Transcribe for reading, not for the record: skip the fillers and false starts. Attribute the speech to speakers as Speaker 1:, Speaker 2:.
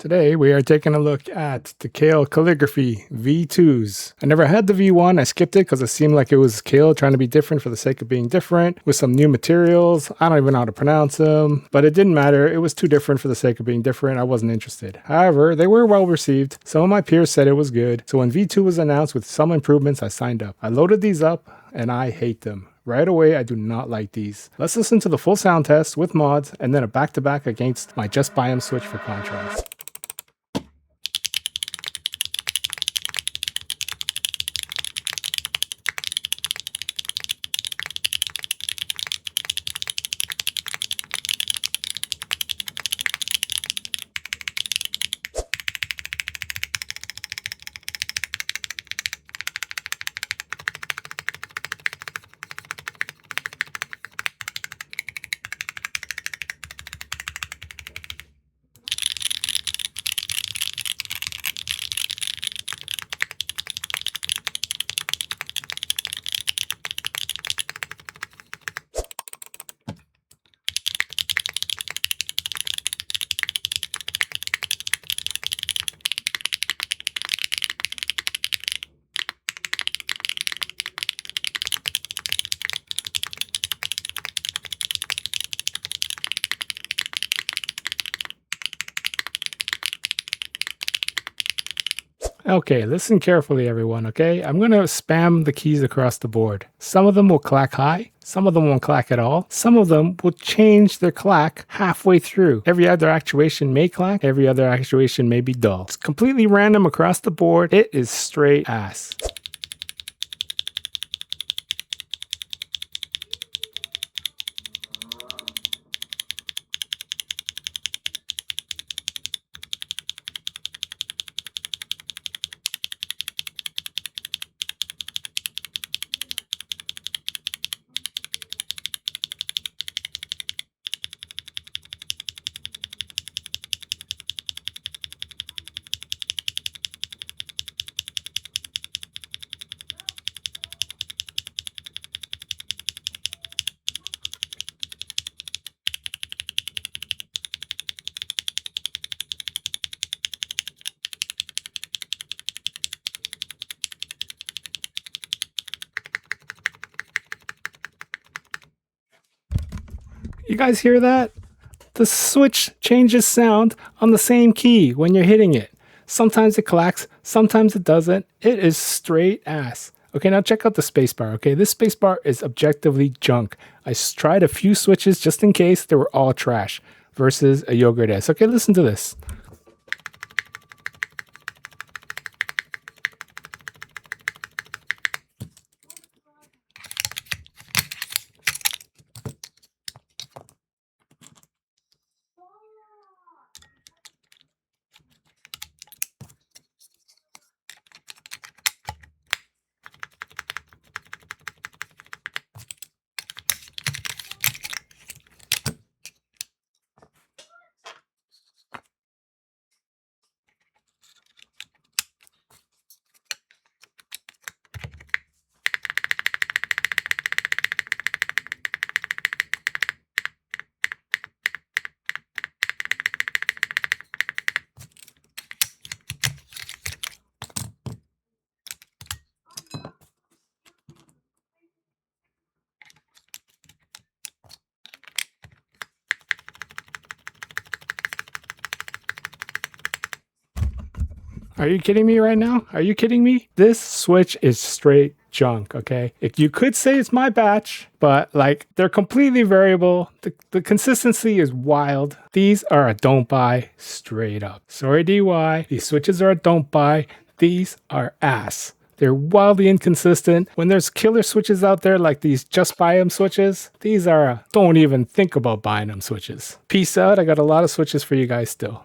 Speaker 1: Today we are taking a look at the Kailh Calligraphy V2s. I never had the V1, I skipped it because it seemed like it was Kailh trying to be different for the sake of being different with some new materials. I don't even know how to pronounce them, but it didn't matter. It was too different for the sake of being different. I wasn't interested. However, they were well received. Some of my peers said it was good. So when V2 was announced with some improvements, I signed up. I loaded these up and I hate them. Right away, I do not like these. Let's listen to the full sound test with mods and then a back-to-back against my Just Buy 'em switch for contrast. Okay, listen carefully everyone, okay? I'm going to spam the keys across the board. Some of them will clack high, some of them won't clack at all, some of them will change their clack halfway through. Every other actuation may clack, every other actuation may be dull. It's completely random across the board. It is straight ass. You guys hear that? The switch changes sound on the same key when you're hitting it. Sometimes it clacks, sometimes it doesn't. It is straight ass. Okay, now check out the spacebar. Okay, this spacebar is objectively junk. I tried a few switches just in case. They were all trash versus a yogurt S. Okay, listen to this. Are you kidding me right now? Are you kidding me? This switch is straight junk, okay? You could say it's my batch, but like they're completely variable. The consistency is wild. These are a don't buy straight up. Sorry DY, these switches are a don't buy. These are ass. They're wildly inconsistent. When there's killer switches out there like these Just Buy 'em switches, these are don't even think about buying them switches. Peace out. I got a lot of switches for you guys still.